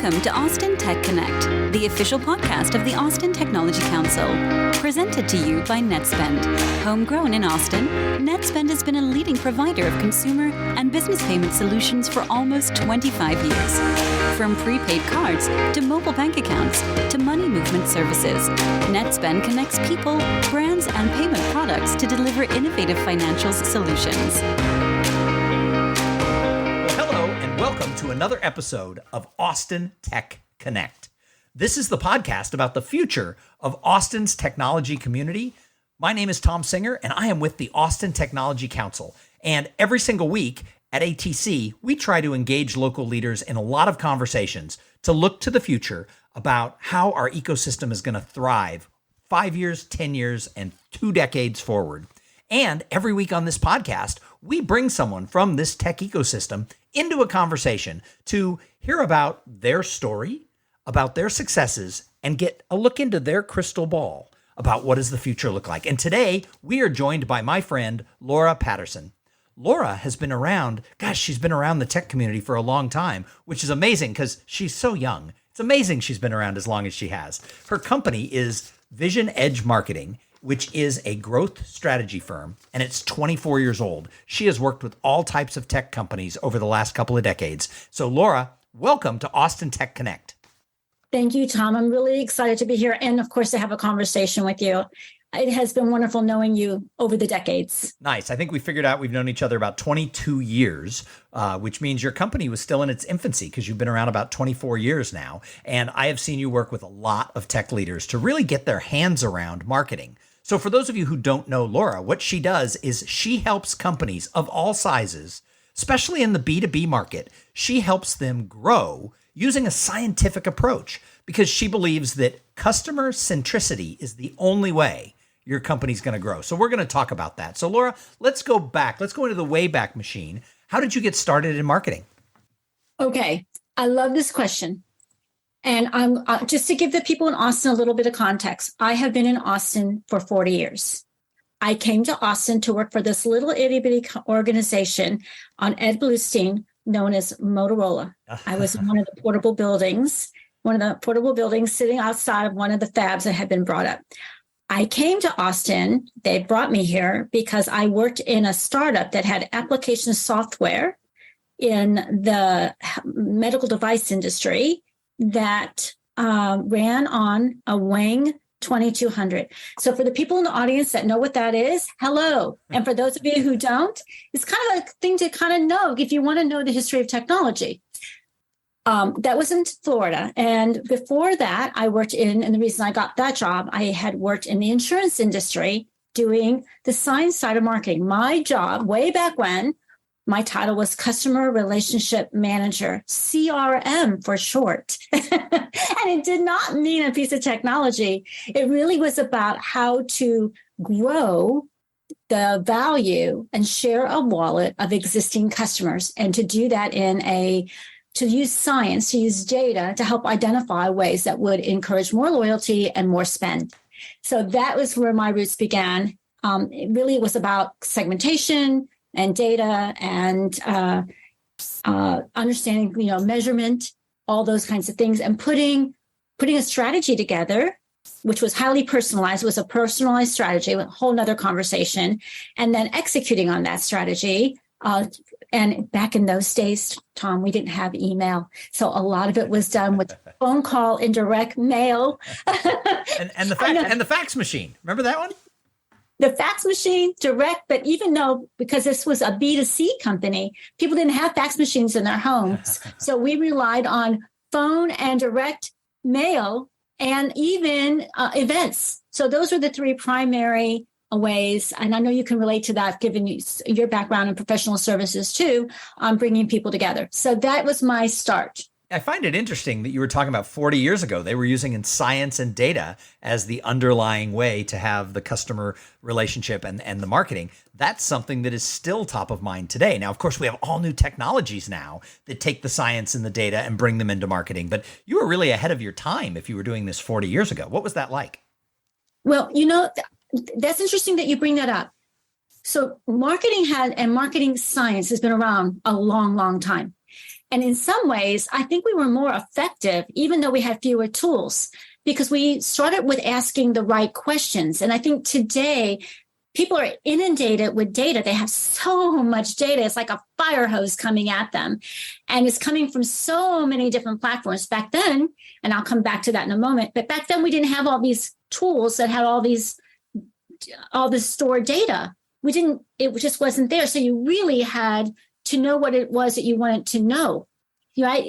Welcome to Austin Tech Connect, the official podcast of the Austin Technology Council. Presented to you by Netspend. Homegrown in Austin, Netspend has been a leading provider of consumer and business payment solutions for almost 25 years. From prepaid cards to mobile bank accounts to money movement services, Netspend connects people, brands, and payment products to deliver innovative financial solutions. Welcome to another episode of Austin Tech Connect. This is the podcast about the future of Austin's technology community. My name is Thom Singer, and I am with the Austin Technology Council. And every single week at ATC, we try to engage local leaders in a lot of conversations to look to the future about how our ecosystem is going to thrive 5 years, 10 years, and 2 decades forward. And every week on this podcast, we bring someone from this tech ecosystem into a conversation to hear about their story, about their successes, and get a look into their crystal ball about what does the future look like. And today, we are joined by my friend, Laura Patterson. Laura has been around, she's been around the tech community for a long time, which is amazing because she's so young. It's amazing she's been around as long as she has. Her company is VisionEdge Marketing, which is a growth strategy firm, and it's 24 years old. She has worked with all types of tech companies over the last couple of decades. So Laura, welcome to Austin Tech Connect. Thank you, Tom. I'm really excited to be here and, of course, to have a conversation with you. It has been wonderful knowing you over the decades. Nice. I think we figured out we've known each other about 22 years, which means your company was still in its infancy because you've been around about 24 years now. And I have seen you work with a lot of tech leaders to really get their hands around marketing. So for those of you who don't know Laura, what she does is she helps companies of all sizes, especially in the B2B market. She helps them grow using a scientific approach because she believes that customer centricity is the only way your company's going to grow. So we're going to talk about that. So Laura, let's go back. Let's go into the Wayback Machine. How did you get started in marketing? Okay. I love this question. And I'm just to give the people in Austin a little bit of context. I have been in Austin for 40 years. I came to Austin to work for this little itty bitty organization on Ed Bluestein known as Motorola. I was in one of the portable buildings sitting outside of one of the fabs that had been brought up. I came to Austin. They brought me here because I worked in a startup that had application software in the medical device industry that ran on a Wang 2200. So for the people in the audience that know what that is, hello. And for those of you who don't, it's kind of a thing to kind of know if you want to know the history of technology. That was in Florida. And before that, I worked and the reason I got that job, I had worked in the insurance industry doing the science side of marketing. My job way back when, my title was Customer Relationship Manager, CRM for short. And it did not mean a piece of technology. It really was about how to grow the value and share a wallet of existing customers, and to do that to use science, to use data to help identify ways that would encourage more loyalty and more spend. So that was where my roots began. It really was about segmentation and data and understanding, measurement, all those kinds of things, and putting a strategy together, which was highly personalized. It was a personalized strategy, a whole nother conversation, and then executing on that strategy. And back in those days, Tom, we didn't have email. So a lot of it was done with phone call and direct mail. and the fax machine. Remember that one? The fax machine, direct, but even though, because this was a B2C company, people didn't have fax machines in their homes. So we relied on phone and direct mail and even events. So those were the 3 primary ways. And I know you can relate to that given your background in professional services too, on bringing people together. So that was my start. I find it interesting that you were talking about 40 years ago, they were using in science and data as the underlying way to have the customer relationship and the marketing. That's something that is still top of mind today. Now, of course, we have all new technologies now that take the science and the data and bring them into marketing. But you were really ahead of your time if you were doing this 40 years ago. What was that like? Well, that's interesting that you bring that up. So marketing science has been around a long, long time. And in some ways, I think we were more effective, even though we had fewer tools, because we started with asking the right questions. And I think today, people are inundated with data. They have so much data. It's like a fire hose coming at them. And it's coming from so many different platforms. Back then, and I'll come back to that in a moment, but back then we didn't have all these tools that had all this stored data. It just wasn't there. So you really had to know what it was that you wanted to know, right?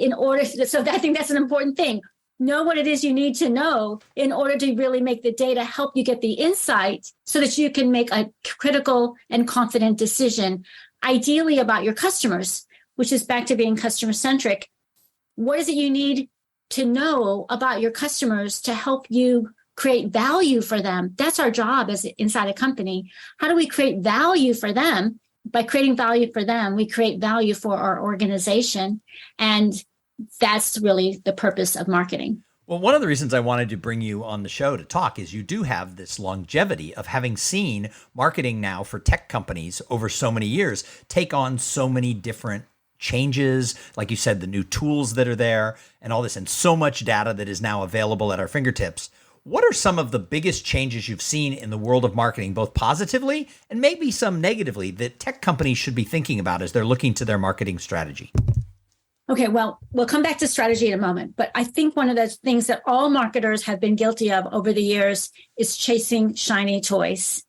So I think that's an important thing. Know what it is you need to know in order to really make the data help you get the insight so that you can make a critical and confident decision, ideally about your customers, which is back to being customer-centric. What is it you need to know about your customers to help you create value for them? That's our job as inside a company. How do we create value for them? By creating value for them, we create value for our organization. And that's really the purpose of marketing. Well, one of the reasons I wanted to bring you on the show to talk is you do have this longevity of having seen marketing now for tech companies over so many years take on so many different changes, like you said, the new tools that are there and all this, and so much data that is now available at our fingertips. What are some of the biggest changes you've seen in the world of marketing, both positively and maybe some negatively, that tech companies should be thinking about as they're looking to their marketing strategy? Okay, well, we'll come back to strategy in a moment, but I think one of the things that all marketers have been guilty of over the years is chasing shiny toys.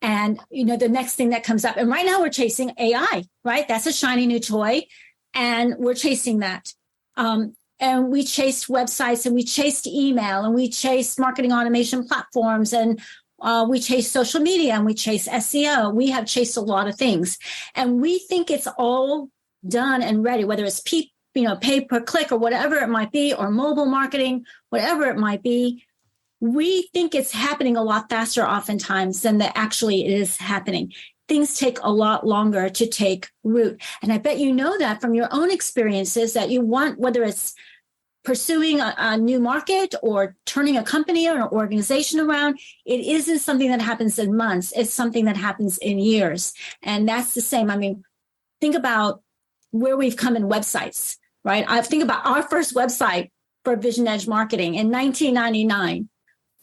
And, the next thing that comes up, and right now we're chasing AI, right? That's a shiny new toy, and we're chasing that. And we chased websites, and we chased email, and we chased marketing automation platforms, and we chased social media, and we chased SEO. We have chased a lot of things, and we think it's all done and ready, whether it's pay per click or whatever it might be, or mobile marketing, whatever it might be. We think it's happening a lot faster oftentimes than that actually is happening. Things take a lot longer to take root. And I bet you know that from your own experiences, that you want, whether it's pursuing a new market or turning a company or an organization around, it isn't something that happens in months. It's something that happens in years. And that's the same. I mean, think about where we've come in websites, right? I think about our first website for VisionEdge Marketing in 1999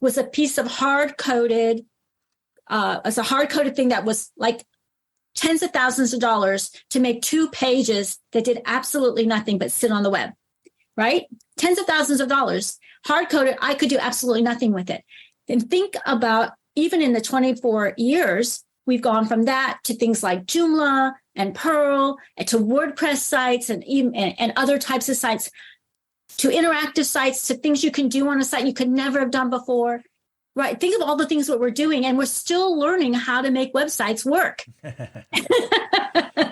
was a piece of hard-coded, thing that was like tens of thousands of dollars to make 2 pages that did absolutely nothing but sit on the web, right? Tens of thousands of dollars, hard-coded. I could do absolutely nothing with it. And think about, even in the 24 years, we've gone from that to things like Joomla and Pearl, and to WordPress sites and other types of sites, to interactive sites, to things you can do on a site you could never have done before. Right. Think of all the things that we're doing, and we're still learning how to make websites work.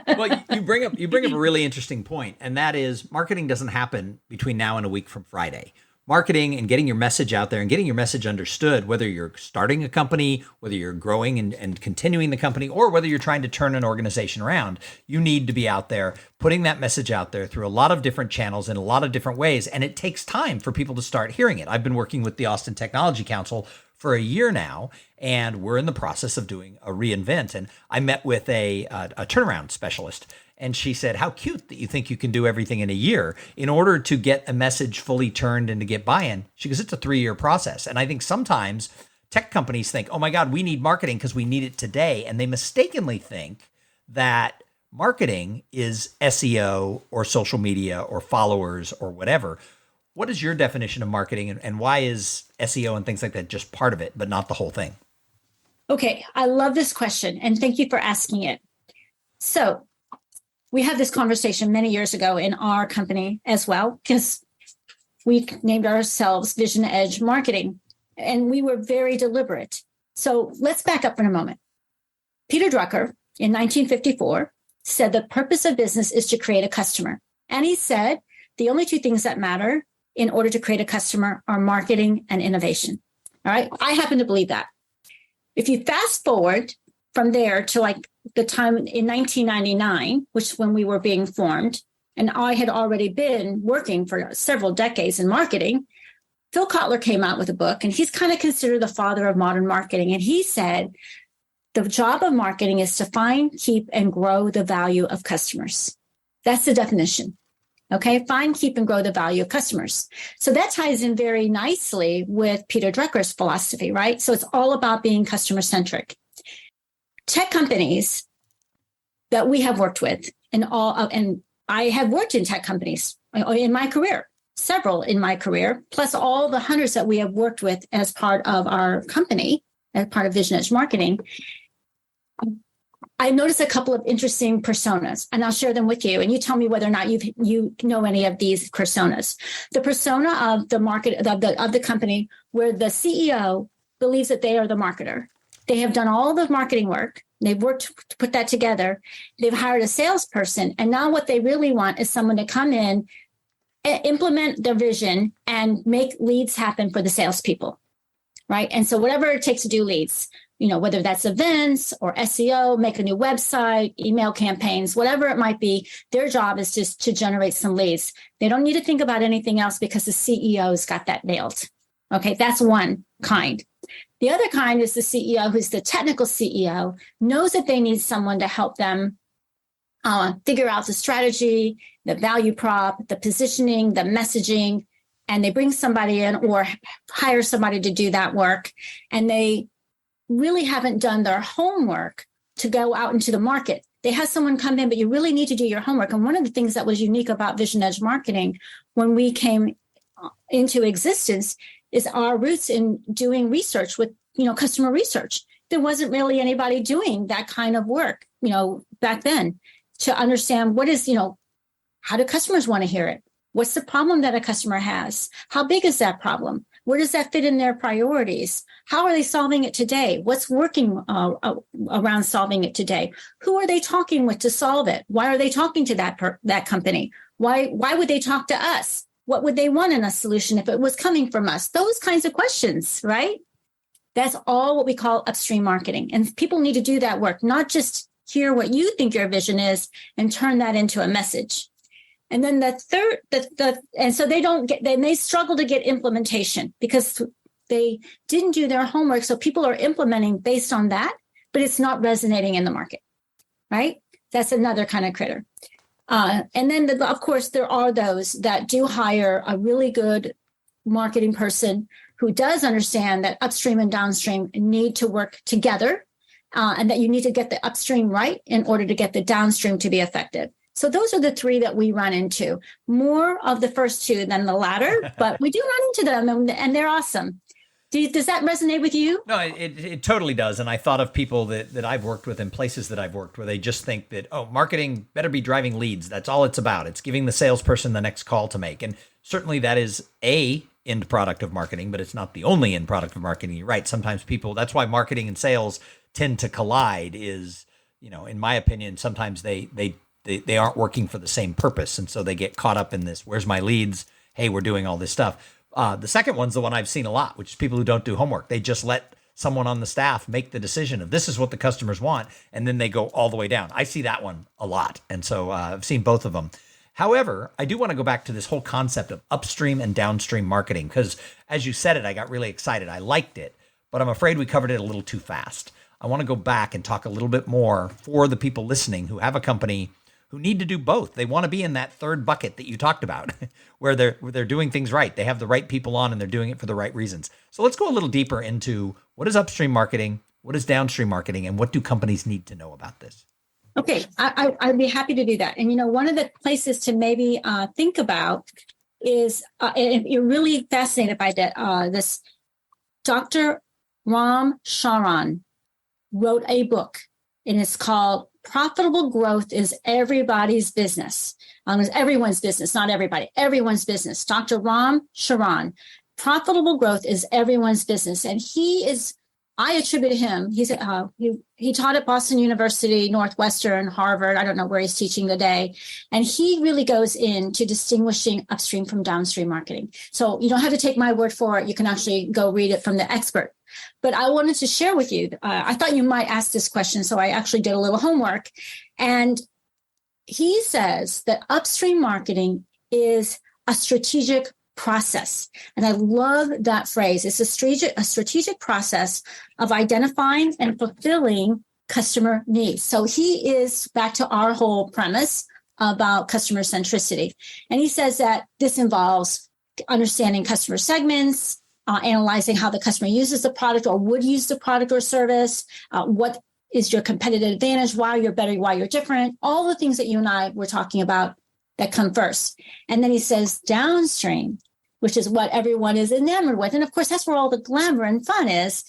Well, you bring up a really interesting point, and that is marketing doesn't happen between now and a week from Friday. Marketing and getting your message out there and getting your message understood, whether you're starting a company, whether you're growing and continuing the company, or whether you're trying to turn an organization around, you need to be out there putting that message out there through a lot of different channels in a lot of different ways. And it takes time for people to start hearing it. I've been working with the Austin Technology Council for a year now, and we're in the process of doing a reinvent. And I met with a turnaround specialist, and she said, how cute that you think you can do everything in a year. In order to get a message fully turned and to get buy-in, she goes, it's a 3-year process. And I think sometimes tech companies think, oh my God, we need marketing because we need it today. And they mistakenly think that marketing is SEO or social media or followers or whatever. What is your definition of marketing, and why is SEO and things like that just part of it, but not the whole thing? Okay, I love this question, and thank you for asking it. So we had this conversation many years ago in our company as well, because we named ourselves VisionEdge Marketing, and we were very deliberate. So let's back up for a moment. Peter Drucker in 1954 said the purpose of business is to create a customer. And he said the only 2 things that matter in order to create a customer are marketing and innovation. All right. I happen to believe that. If you fast forward from there to like the time in 1999, which when we were being formed, and I had already been working for several decades in marketing, Phil Kotler came out with a book, and he's kind of considered the father of modern marketing. And he said, the job of marketing is to find, keep, and grow the value of customers. That's the definition. Okay, find, keep, and grow the value of customers. So that ties in very nicely with Peter Drucker's philosophy, right? So it's all about being customer-centric. Tech companies that we have worked with, and I have worked in tech companies in my career, several in my career, plus all the hundreds that we have worked with as part of our company, as part of VisionEdge Marketing. I noticed a couple of interesting personas, and I'll share them with you. And you tell me whether or not you know any of these personas. The persona of the market of the company, where the CEO believes that they are the marketer. They have done all the marketing work. They've worked to put that together. They've hired a salesperson, and now what they really want is someone to come in, implement their vision, and make leads happen for the salespeople, right? And so whatever it takes to do leads. Whether that's events or SEO, make a new website, email campaigns, whatever it might be, their job is just to generate some leads. They don't need to think about anything else because the CEO's got that nailed. Okay, that's one kind. The other kind is the CEO, who's the technical CEO, knows that they need someone to help them figure out the strategy, the value prop, the positioning, the messaging, and they bring somebody in or hire somebody to do that work, and they really haven't done their homework to go out into the market. They have someone come in, but you really need to do your homework. And one of the things that was unique about VisionEdge Marketing when we came into existence is our roots in doing research with, customer research. There wasn't really anybody doing that kind of work, back then, to understand what is, how do customers want to hear it? What's the problem that a customer has? How big is that problem? Where does that fit in their priorities? How are they solving it today? What's working around solving it today? Who are they talking with to solve it? Why are they talking to that company? Why would they talk to us? What would they want in a solution if it was coming from us? Those kinds of questions, right? That's all what we call upstream marketing. And people need to do that work, not just hear what you think your vision is and turn that into a message. And then the third, and so they struggle to get implementation because they didn't do their homework. So people are implementing based on that, but it's not resonating in the market, right? That's another kind of critter. And then, of course, there are those that do hire a really good marketing person who does understand that upstream and downstream need to work together, and that you need to get the upstream right in order to get the downstream to be effective. So those are the three that we run into. More of the first two than the latter, but we do run into them, and they're awesome. Does that resonate with you? No, it totally does. And I thought of people that I've worked with in places that I've worked where they just think that, marketing better be driving leads. That's all it's about. It's giving the salesperson the next call to make. And certainly that is a end product of marketing, but it's not the only end product of marketing. You're right. Sometimes that's why marketing and sales tend to collide is, in my opinion, sometimes they aren't working for the same purpose. And so they get caught up in this, where's my leads? Hey, we're doing all this stuff. The second one's the one I've seen a lot, which is people who don't do homework. They just let someone on the staff make the decision of this is what the customers want, and then they go all the way down. I see that one a lot. And so I've seen both of them. However, I do want to go back to this whole concept of upstream and downstream marketing, because as you said it, I got really excited. I liked it, but I'm afraid we covered it a little too fast. I want to go back and talk a little bit more for the people listening who have a company who need to do both. They want to be in that third bucket that you talked about, where they're doing things right. They have the right people on and they're doing it for the right reasons. So let's go a little deeper into what is upstream marketing, what is downstream marketing, and what do companies need to know about this? Okay, I'd be happy to do that. And, one of the places to maybe think about is, if you're really fascinated by that, this Dr. Ram Charan wrote a book, and it's called Profitable Growth is Everybody's Business. It's everyone's business, not everybody, everyone's business. Dr. Ram Charan, Profitable Growth is Everyone's Business. And I attribute him, he taught at Boston University, Northwestern, Harvard. I don't know where he's teaching today. And he really goes into distinguishing upstream from downstream marketing. So you don't have to take my word for it. You can actually go read it from the expert. But I wanted to share with you, I thought you might ask this question, so I actually did a little homework. And he says that upstream marketing is a strategic process. And I love that phrase. It's a strategic process of identifying and fulfilling customer needs. So he is back to our whole premise about customer centricity. And he says that this involves understanding customer segments, analyzing how the customer uses the product or would use the product or service, what is your competitive advantage, why you're better, why you're different, all the things that you and I were talking about that come first. And then he says downstream, which is what everyone is enamored with. And of course, that's where all the glamour and fun is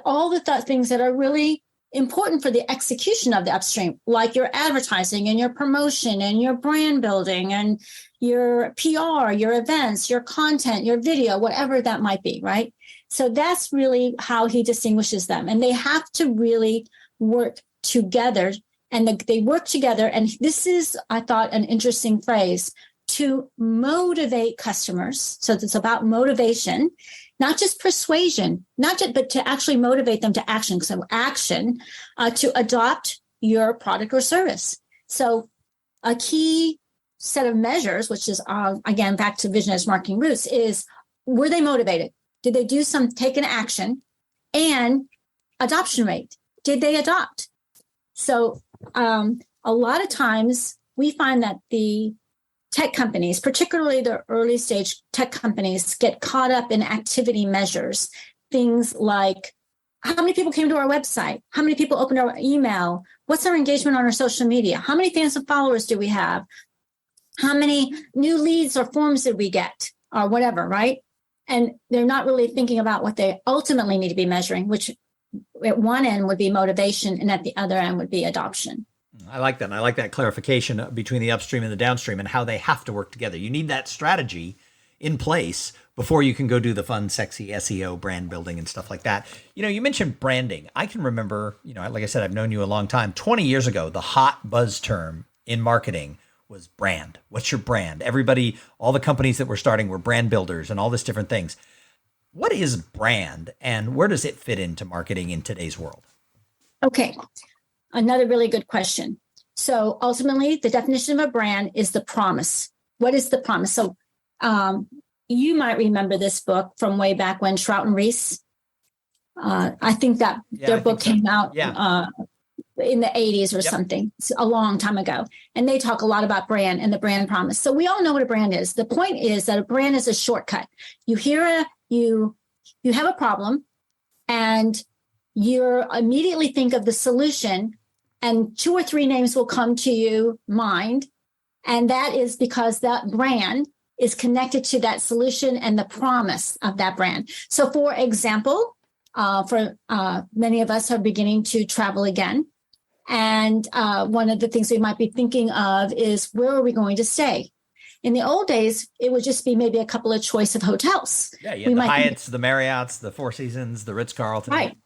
all the things that are really important for the execution of the upstream, like your advertising and your promotion and your brand building and your PR, your events, your content, your video, whatever that might be, right? So that's really how he distinguishes them. And they have to really work together. And they work together. And this is, I thought, an interesting phrase, to motivate customers. So it's about motivation, not just persuasion, but to actually motivate them to action. So action to adopt your product or service. So a key set of measures, which is, again, back to VisionEdge Marketing roots, is were they motivated? Did they take an action? And adoption rate. Did they adopt? So a lot of times we find that the tech companies, particularly the early stage tech companies, get caught up in activity measures. Things like how many people came to our website? How many people opened our email? What's our engagement on our social media? How many fans and followers do we have? How many new leads or forms did we get? Or whatever, right? And they're not really thinking about what they ultimately need to be measuring, which at one end would be motivation and at the other end would be adoption. I like that. And I like that clarification between the upstream and the downstream and how they have to work together. You need that strategy in place before you can go do the fun, sexy SEO, brand building and stuff like that. You mentioned branding. I can remember, like I said, I've known you a long time. 20 years ago, the hot buzz term in marketing was brand. What's your brand? Everybody, all the companies that were starting were brand builders and all this different things. What is brand and where does it fit into marketing in today's world? Okay. Another really good question. So ultimately, the definition of a brand is the promise. What is the promise? So you might remember this book from way back when, Trout and Reese. I think that their book came out in the 80s or something. It's a long time ago. And they talk a lot about brand and the brand promise. So we all know what a brand is. The point is that a brand is a shortcut. You have a problem and you immediately think of the solution and 2 or 3 names will come to you mind. And that is because that brand is connected to that solution and the promise of that brand. So for example, many of us are beginning to travel again. And one of the things we might be thinking of is, where are we going to stay? In the old days, it would just be maybe a couple of choice of hotels. Yeah, you had the Hyatts, the Marriotts, the Four Seasons, the Ritz-Carlton. Right.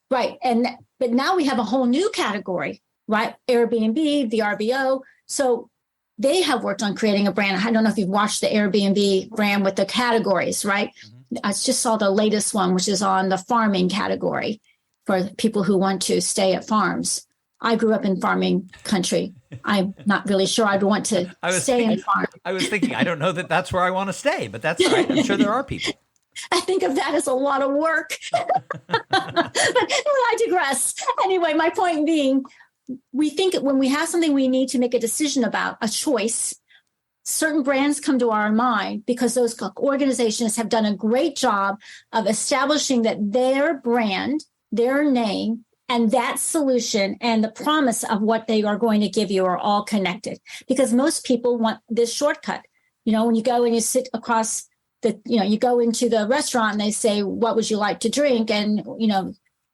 But now we have a whole new category, right? Airbnb, VRBO. So they have worked on creating a brand. I don't know if you've watched the Airbnb brand with the categories, right? Mm-hmm. I just saw the latest one, which is on the farming category for people who want to stay at farms. I grew up in farming country. I'm not really sure I'd want to stay in farm. I was thinking, I don't know that that's where I want to stay, but that's all right. I'm sure there are people. I think of that as a lot of work. But I digress. Anyway, my point being, we think when we have something we need to make a decision about, a choice, certain brands come to our mind because those organizations have done a great job of establishing that their brand, their name, and that solution and the promise of what they are going to give you are all connected. Because most people want this shortcut. When you go and you sit across you go into the restaurant and they say, what would you like to drink? And,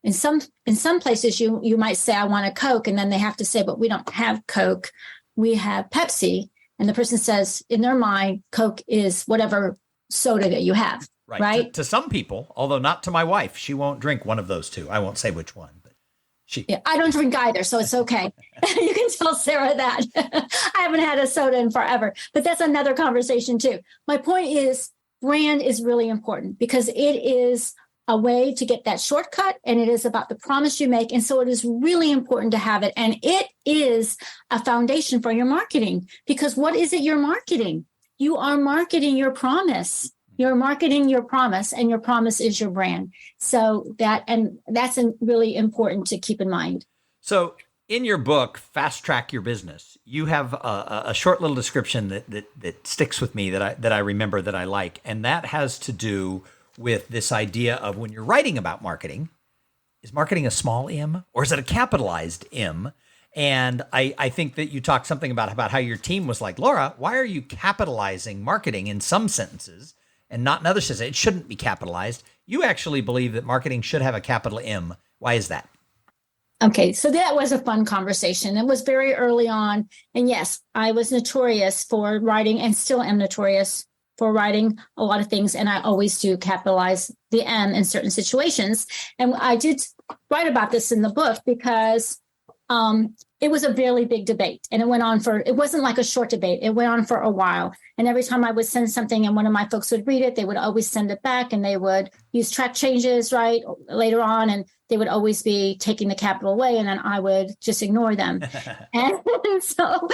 in some places you might say, I want a Coke. And then they have to say, but we don't have Coke. We have Pepsi. And the person says, in their mind, Coke is whatever soda that you have. Right. To some people, although not to my wife, she won't drink one of those two. I won't say which one, but I don't drink either, so it's okay. You can tell Sarah that. I haven't had a soda in forever, but that's another conversation too. My point is, brand is really important because it is a way to get that shortcut, and it is about the promise you make. And so it is really important to have it. And it is a foundation for your marketing, because what is it you're marketing? You are marketing your promise. You're marketing your promise, and your promise is your brand. So that's really important to keep in mind. So in your book, Fast Track Your Business, you have a short little description that sticks with me that I remember that I like. And that has to do with this idea of when you're writing about marketing, is marketing a small M or is it a capitalized M? And I think that you talked something about how your team was like, Laura, why are you capitalizing marketing in some sentences and not in other sentences? It shouldn't be capitalized. You actually believe that marketing should have a capital M. Why is that? Okay, so that was a fun conversation. It was very early on. And yes, I was notorious for writing and still am notorious for writing a lot of things. And I always do capitalize the M in certain situations. And I did write about this in the book because it was a really big debate. And it wasn't like a short debate. It went on for a while. And every time I would send something and one of my folks would read it, they would always send it back and they would use track changes, right, later on. And they would always be taking the capital away, and then I would just ignore them. and so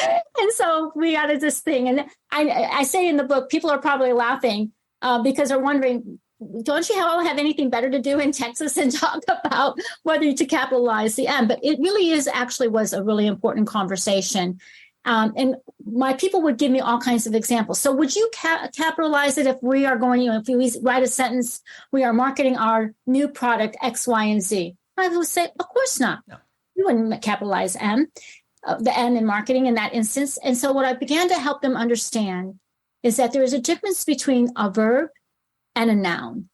we got into this thing. And I say in the book, people are probably laughing because they're wondering, don't you all have anything better to do in Texas and talk about whether to capitalize the M? But it really was a really important conversation. And my people would give me all kinds of examples. So would you capitalize it if we are going, if we write a sentence, we are marketing our new product X, Y, and Z? I would say, of course not. No. You wouldn't capitalize the M in marketing in that instance. And so what I began to help them understand is that there is a difference between a verb and a noun.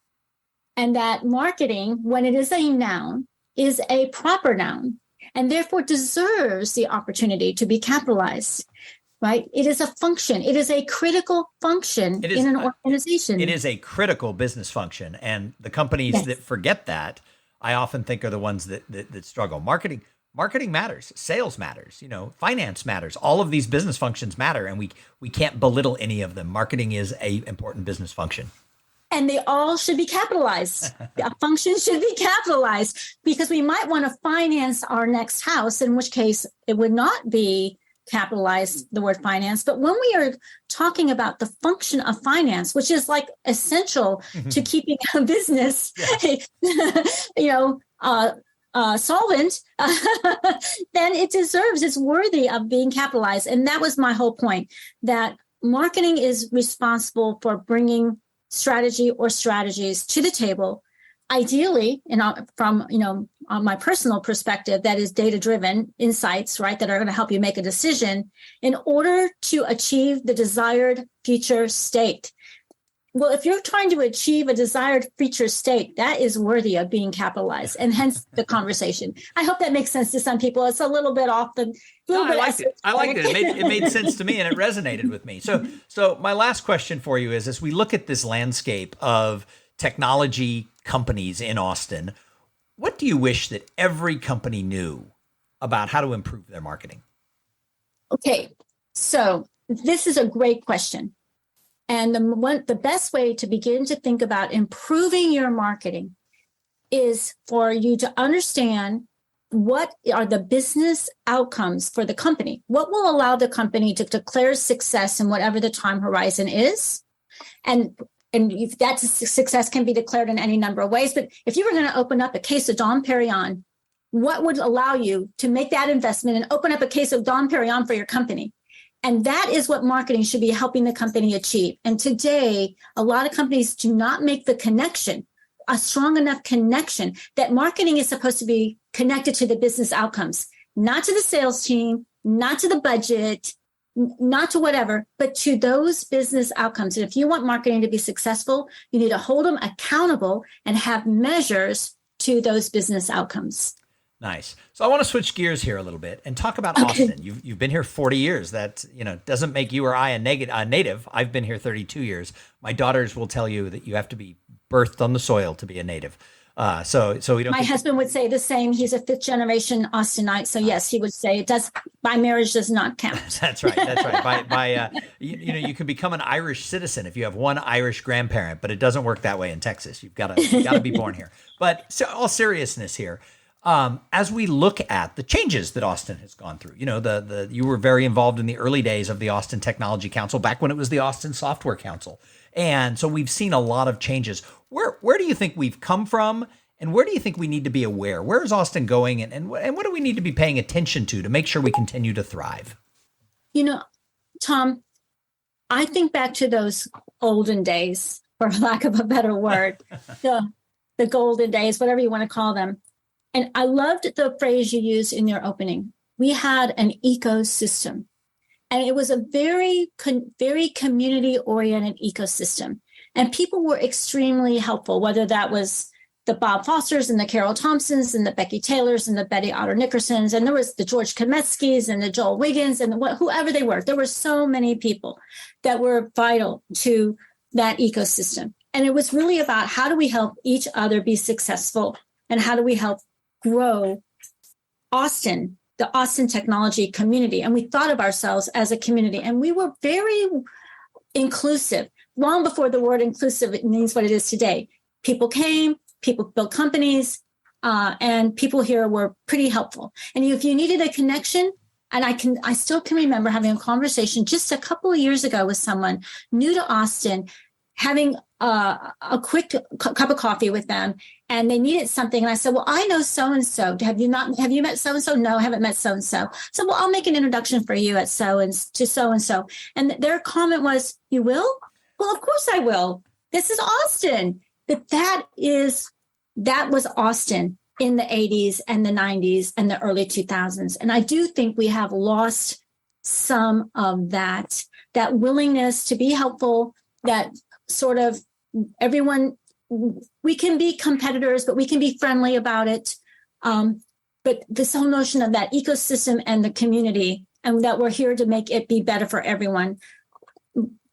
And that marketing, when it is a noun, is a proper noun, and therefore deserves the opportunity to be capitalized, right? It is a function. It is a critical function in an organization. It is a critical business function. And the companies that forget that, I often think are the ones that struggle. Marketing matters. Sales matters. Finance matters. All of these business functions matter, and we can't belittle any of them. Marketing is a important business function. And they all should be capitalized. A function should be capitalized because we might want to finance our next house, in which case it would not be capitalized, the word finance. But when we are talking about the function of finance, which is like essential to keeping a business, solvent, then it's worthy of being capitalized. And that was my whole point, that marketing is responsible for bringing strategy or strategies to the table, ideally, from on my personal perspective, that is data-driven insights, right, that are going to help you make a decision in order to achieve the desired future state. Well, if you're trying to achieve a desired future state, that is worthy of being capitalized, and hence the conversation. I hope that makes sense to some people. It's a little bit off the. I liked it. It made sense to me, and it resonated with me. So my last question for you is: as we look at this landscape of technology companies in Austin, what do you wish that every company knew about how to improve their marketing? Okay, so this is a great question. And the best way to begin to think about improving your marketing is for you to understand what are the business outcomes for the company. What will allow the company to declare success in whatever the time horizon is? And if that success can be declared in any number of ways. But if you were going to open up a case of Dom Perignon, what would allow you to make that investment and open up a case of Dom Perignon for your company? And that is what marketing should be helping the company achieve. And today, a lot of companies do not make the connection, a strong enough connection, that marketing is supposed to be connected to the business outcomes, not to the sales team, not to the budget, not to whatever, but to those business outcomes. And if you want marketing to be successful, you need to hold them accountable and have measures to those business outcomes. Nice. So I want to switch gears here a little bit and talk about Austin. You've been here 40 years. That doesn't make you or I a native. I've been here 32 years. My daughters will tell you that you have to be birthed on the soil to be a native. So we don't. My husband would say the same. He's a 5th generation Austinite. So yes, he would say it does. By marriage does not count. That's right. You can become an Irish citizen if you have one Irish grandparent, but it doesn't work that way in Texas. You've got to be born here. But so, all seriousness here. As we look at the changes that Austin has gone through, you were very involved in the early days of the Austin Technology Council, back when it was the Austin Software Council. And so we've seen a lot of changes. Where do you think we've come from, And where do you think we need to be aware? Where is Austin going, and what do we need to be paying attention to make sure we continue to thrive? You know, Tom, I think back to those olden days, for lack of a better word, the golden days, whatever you want to call them. And I loved the phrase you used in your opening. We had an ecosystem, and it was a very community-oriented ecosystem. And people were extremely helpful, whether that was the Bob Fosters and the Carol Thompsons and the Becky Taylors and the Betty Otter Nickersons. And there was the George Kometskys and the Joel Wiggins and whoever they were. There were so many people that were vital to that ecosystem. And it was really about how do we help each other be successful, and how do we help grow Austin, the Austin technology community. And we thought of ourselves as a community, and we were very inclusive. Long before the word inclusive it means what it is today. People came, people built companies, and people here were pretty helpful. And if you needed a connection, and I still can remember having a conversation just a couple of years ago with someone new to Austin, having a quick cup of coffee with them, and they needed something. And I said, well, I know so-and-so. Have you met so-and-so? No, I haven't met so-and-so. So, well, I'll make an introduction for you to so-and-so. And their comment was, you will? Well, of course I will. This is Austin. That was Austin in the 80s and the 90s and the early 2000s. And I do think we have lost some of that willingness to be helpful, that sort of everyone, we can be competitors, but we can be friendly about it. But this whole notion of that ecosystem and the community, and that we're here to make it be better for everyone,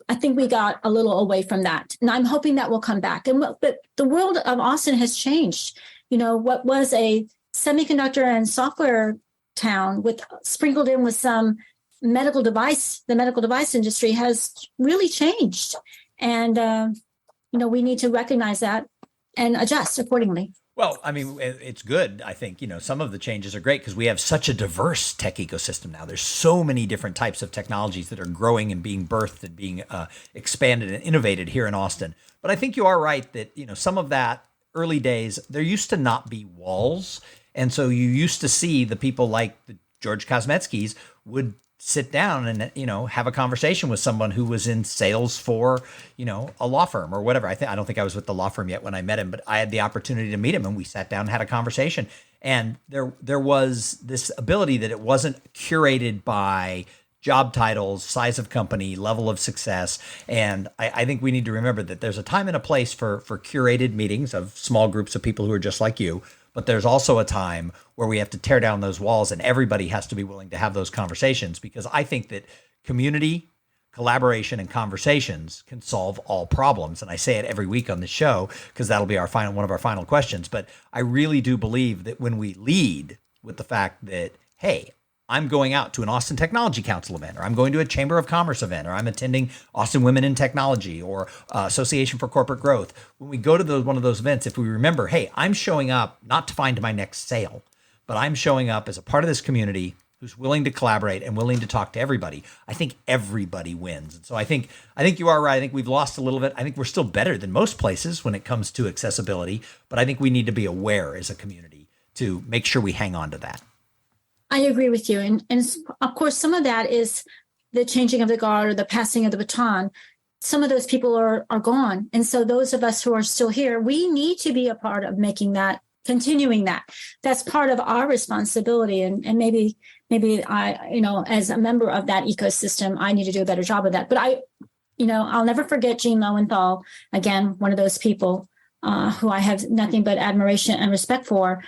I think we got a little away from that. And I'm hoping that will come back. But the world of Austin has changed. You know, what was a semiconductor and software town sprinkled in with some the medical device industry has really changed. And, we need to recognize that and adjust accordingly. Well, I mean, it's good. I think, some of the changes are great because we have such a diverse tech ecosystem now. There's so many different types of technologies that are growing and being birthed and being expanded and innovated here in Austin. But I think you are right that, some of that early days, there used to not be walls. And so you used to see the people like the George Kometskys would sit down and, have a conversation with someone who was in sales for, a law firm or whatever. I don't think I was with the law firm yet when I met him, but I had the opportunity to meet him, and we sat down and had a conversation. And there was this ability that it wasn't curated by job titles, size of company, level of success. And I think we need to remember that there's a time and a place for curated meetings of small groups of people who are just like you. But there's also a time where we have to tear down those walls, and everybody has to be willing to have those conversations, because I think that community, collaboration, and conversations can solve all problems. And I say it every week on the show because that'll be one of our final questions. But I really do believe that when we lead with the fact that, hey, I'm going out to an Austin Technology Council event, or I'm going to a Chamber of Commerce event, or I'm attending Austin Women in Technology or Association for Corporate Growth. When we go to one of those events, if we remember, hey, I'm showing up not to find my next sale, but I'm showing up as a part of this community who's willing to collaborate and willing to talk to everybody, I think everybody wins. And so I think you are right. I think we've lost a little bit. I think we're still better than most places when it comes to accessibility, but I think we need to be aware as a community to make sure we hang on to that. I agree with you. And of course, some of that is the changing of the guard or the passing of the baton. Some of those people are gone. And so those of us who are still here, we need to be a part of making that, continuing that. That's part of our responsibility. And maybe I, as a member of that ecosystem, I need to do a better job of that. But I'll never forget Gene Lowenthal, again, one of those people who I have nothing but admiration and respect for.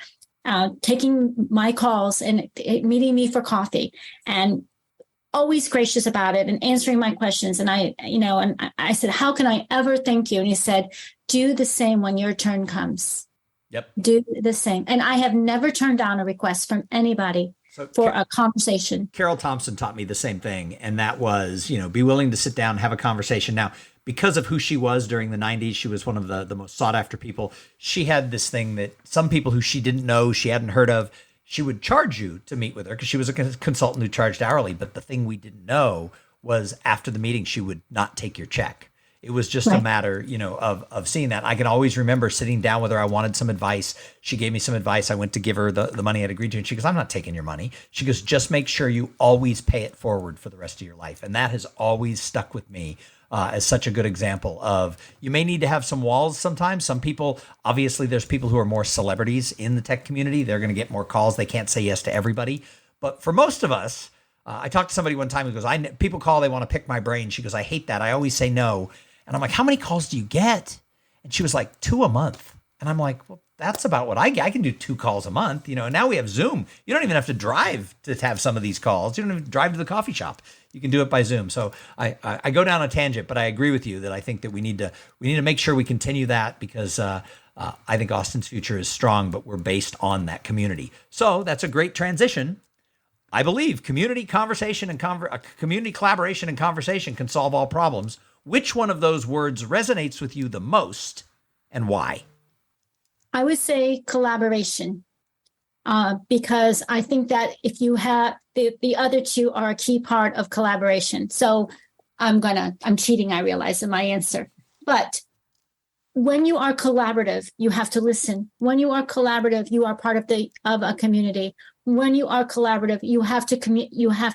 Taking my calls and meeting me for coffee, and always gracious about it and answering my questions. And I said, how can I ever thank you? And he said, do the same when your turn comes. Yep. Do the same. And I have never turned down a request from anybody for a conversation. Carol Thompson taught me the same thing. And that was, be willing to sit down and have a conversation. Now, because of who she was during the 90s, she was one of the most sought after people. She had this thing that some people who she didn't know, she hadn't heard of, she would charge you to meet with her because she was a consultant who charged hourly. But the thing we didn't know was after the meeting, she would not take your check. It was just a matter, of seeing that. I can always remember sitting down with her. I wanted some advice. She gave me some advice. I went to give her the money I'd agreed to. And she goes, I'm not taking your money. She goes, just make sure you always pay it forward for the rest of your life. And that has always stuck with me as such a good example of, you may need to have some walls sometimes. Some people, obviously there's people who are more celebrities in the tech community. They're going to get more calls. They can't say yes to everybody. But for most of us, I talked to somebody one time who goes, people call, they want to pick my brain. She goes, I hate that. I always say no. And I'm like, how many calls do you get? And she was like, 2 a month. And I'm like, well, that's about what I get. I can do 2 calls a month, and now we have Zoom. You don't even have to drive to have some of these calls. You don't even drive to the coffee shop. You can do it by Zoom. So I go down a tangent, but I agree with you that I think that we need to make sure we continue that, because I think Austin's future is strong, but we're based on that community. So that's a great transition. I believe community conversation and community collaboration and conversation can solve all problems. Which one of those words resonates with you the most, and why? I would say collaboration, because I think that if you have the other two are a key part of collaboration. So I'm cheating, I realize, in my answer. But when you are collaborative, you have to listen. When you are collaborative, you are part of a community. When you are collaborative, you have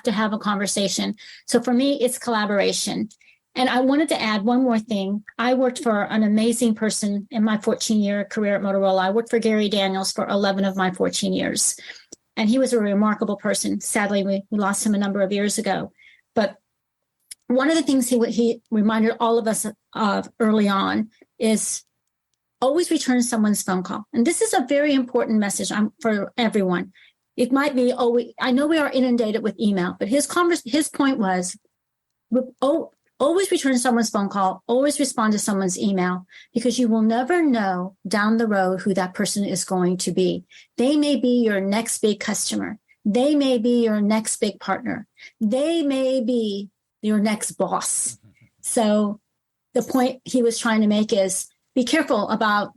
to have a conversation. So for me, it's collaboration. And I wanted to add one more thing. I worked for an amazing person in my 14-year career at Motorola. I worked for Gary Daniels for 11 of my 14 years. And he was a remarkable person. Sadly, we lost him a number of years ago. But one of the things he reminded all of us of early on is always return someone's phone call. And this is a very important message for everyone. It might be, I know we are inundated with email, but his point was, always return someone's phone call, always respond to someone's email, because you will never know down the road who that person is going to be. They may be your next big customer. They may be your next big partner. They may be your next boss. So the point he was trying to make is, be careful about,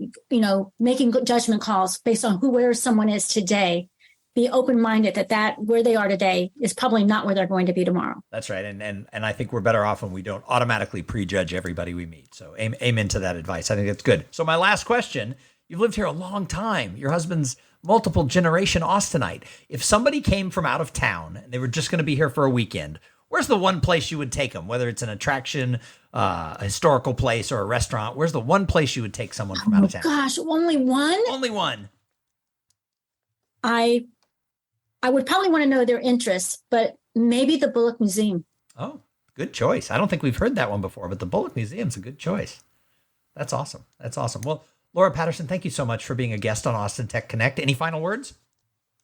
making judgment calls based on where someone is today. Be open-minded that where they are today is probably not where they're going to be tomorrow. That's right. And I think we're better off when we don't automatically prejudge everybody we meet. So amen to that advice. I think that's good. So my last question, you've lived here a long time. Your husband's multiple generation Austinite. If somebody came from out of town and they were just going to be here for a weekend, where's the one place you would take them? Whether it's an attraction, a historical place, or a restaurant, where's the one place you would take someone from out of town? Oh gosh, only one? Only one. I would probably want to know their interests, but maybe the Bullock Museum. Oh, good choice. I don't think we've heard that one before, but the Bullock Museum's a good choice. That's awesome. That's awesome. Well, Laura Patterson, thank you so much for being a guest on Austin Tech Connect. Any final words?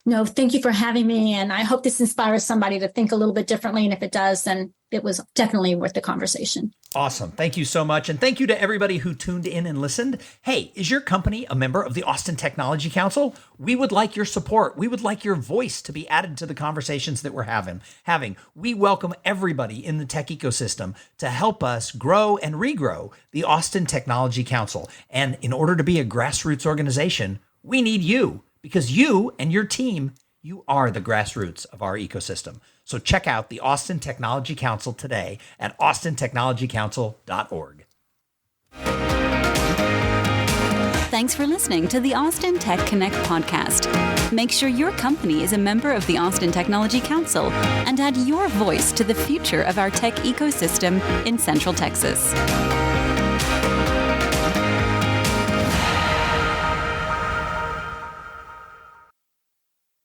No, thank you for having me. And I hope this inspires somebody to think a little bit differently. And if it does, then it was definitely worth the conversation. Awesome. Thank you so much. And thank you to everybody who tuned in and listened. Hey, is your company a member of the Austin Technology Council? We would like your support. We would like your voice to be added to the conversations that we're having. We welcome everybody in the tech ecosystem to help us grow and regrow the Austin Technology Council. And in order to be a grassroots organization, we need you, because you and your team, you are the grassroots of our ecosystem. So check out the Austin Technology Council today at austintechnologycouncil.org. Thanks for listening to the Austin Tech Connect podcast. Make sure your company is a member of the Austin Technology Council and add your voice to the future of our tech ecosystem in Central Texas.